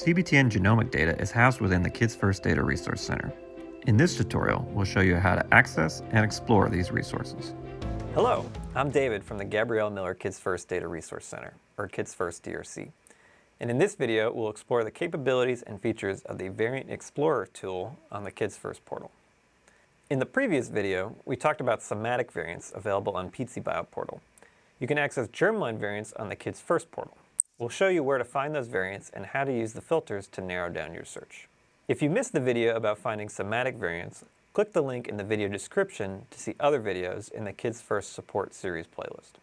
CBTN genomic data is housed within the Kids First Data Resource Center. In this tutorial, we'll show you how to access and explore these resources. Hello, I'm David from the Gabrielle Miller Kids First Data Resource Center, or Kids First DRC. And in this video, we'll explore the capabilities and features of the Variant Explorer tool on the Kids First portal. In the previous video, we talked about somatic variants available on PCBio portal. You can access germline variants on the Kids First portal. We'll show you where to find those variants and how to use the filters to narrow down your search. If you missed the video about finding somatic variants, click the link in the video description to see other videos in the Kids First Support Series playlist.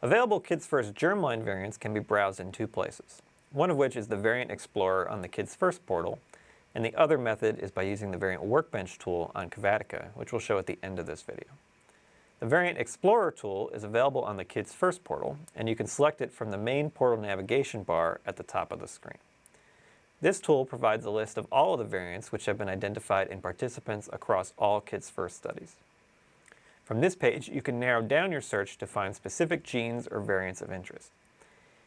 Available Kids First germline variants can be browsed in two places, one of which is the Variant Explorer on the Kids First portal, and the other method is by using the Variant Workbench tool on CAVATICA, which we'll show at the end of this video. The Variant Explorer tool is available on the Kids First portal, and you can select it from the main portal navigation bar at the top of the screen. This tool provides a list of all of the variants which have been identified in participants across all Kids First studies. From this page, you can narrow down your search to find specific genes or variants of interest.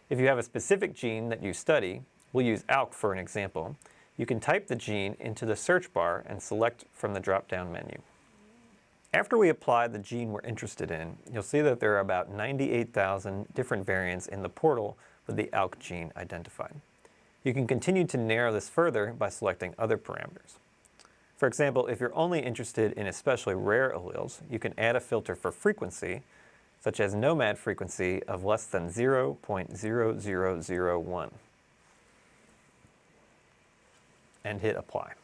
If you have a specific gene that you study, we'll use ALK for an example, you can type the gene into the search bar and select from the drop-down menu. After we apply the gene we're interested in, you'll see that there are about 98,000 different variants in the portal with the ALK gene identified. You can continue to narrow this further by selecting other parameters. For example, if you're only interested in especially rare alleles, you can add a filter for frequency, such as nomad frequency of less than 0.0001, and hit apply.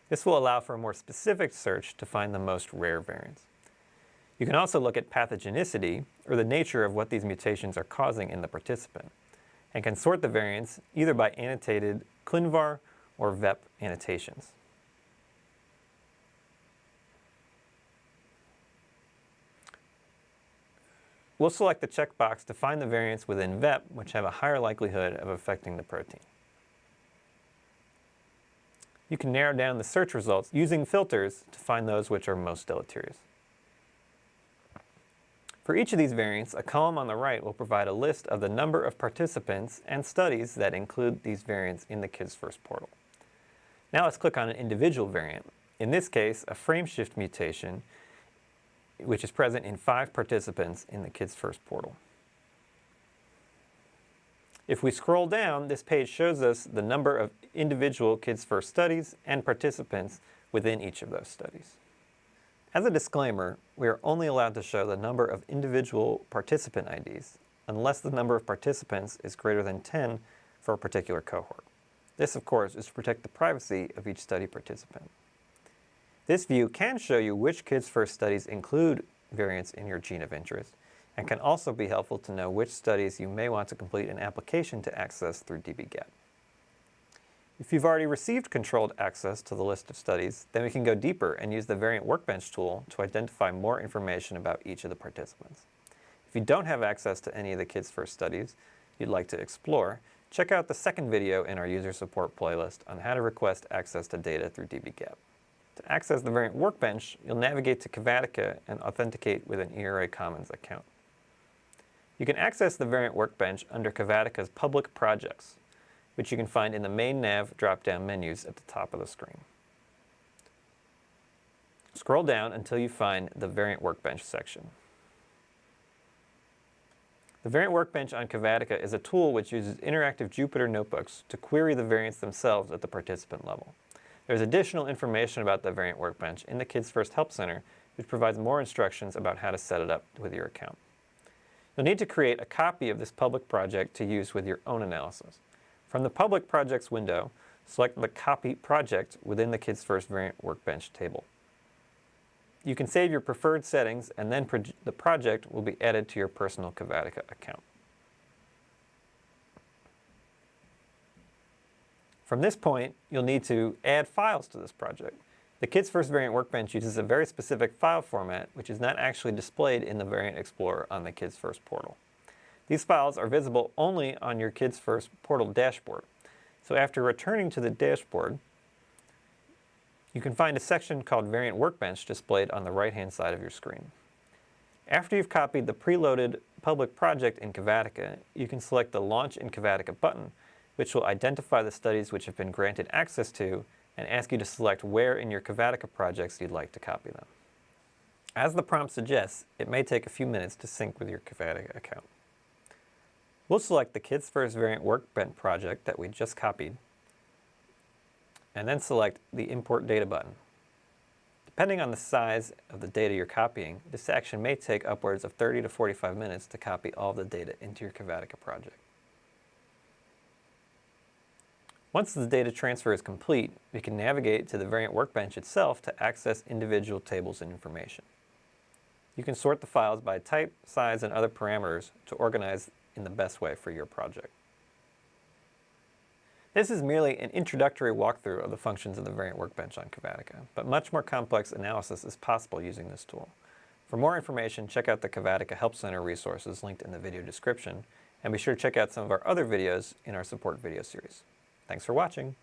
This will allow for a more specific search to find the most rare variants. You can also look at pathogenicity, or the nature of what these mutations are causing in the participant, and can sort the variants either by annotated ClinVar or VEP annotations. We'll select the checkbox to find the variants within VEP which have a higher likelihood of affecting the protein. You can narrow down the search results using filters to find those which are most deleterious. For each of these variants, a column on the right will provide a list of the number of participants and studies that include these variants in the Kids First portal. Now let's click on an individual variant. In this case, a frameshift mutation, which is present in 5 participants in the Kids First portal. If we scroll down, this page shows us the number of individual Kids First studies and participants within each of those studies. As a disclaimer, we are only allowed to show the number of individual participant IDs unless the number of participants is greater than 10 for a particular cohort. This, of course, is to protect the privacy of each study participant. This view can show you which Kids First studies include variants in your gene of interest, and can also be helpful to know which studies you may want to complete an application to access through dbGaP. If you've already received controlled access to the list of studies, then we can go deeper and use the Variant Workbench tool to identify more information about each of the participants. If you don't have access to any of the Kids First studies you'd like to explore, check out the second video in our user support playlist on how to request access to data through dbGaP. To access the Variant Workbench, you'll navigate to CAVATICA and authenticate with an ERA Commons account. You can access the Variant Workbench under CAVATICA's public projects, which you can find in the main nav drop-down menus at the top of the screen. Scroll down until you find the Variant Workbench section. The Variant Workbench on CAVATICA is a tool which uses interactive Jupyter notebooks to query the variants themselves at the participant level. There's additional information about the Variant Workbench in the Kids First Help Center, which provides more instructions about how to set it up with your account. You'll need to create a copy of this public project to use with your own analysis. From the Public Projects window, select the Copy Project within the Kids First Variant Workbench table. You can save your preferred settings, and then the project will be added to your personal CAVATICA account. From this point, you'll need to add files to this project. The Kids First Variant Workbench uses a very specific file format, which is not actually displayed in the Variant Explorer on the Kids First portal. These files are visible only on your Kids First portal dashboard. So after returning to the dashboard, you can find a section called Variant Workbench displayed on the right-hand side of your screen. After you've copied the preloaded public project in CAVATICA, you can select the Launch in CAVATICA button, which will identify the studies which have been granted access to and ask you to select where in your CAVATICA projects you'd like to copy them. As the prompt suggests, it may take a few minutes to sync with your CAVATICA account. We'll select the Kids First Variant Workbench project that we just copied, and then select the Import Data button. Depending on the size of the data you're copying, this action may take upwards of 30 to 45 minutes to copy all the data into your CAVATICA project. Once the data transfer is complete, we can navigate to the Variant Workbench itself to access individual tables and information. You can sort the files by type, size, and other parameters to organize in the best way for your project. This is merely an introductory walkthrough of the functions of the Variant Workbench on CAVATICA, but much more complex analysis is possible using this tool. For more information, check out the CAVATICA Help Center resources linked in the video description, and be sure to check out some of our other videos in our support video series. Thanks for watching.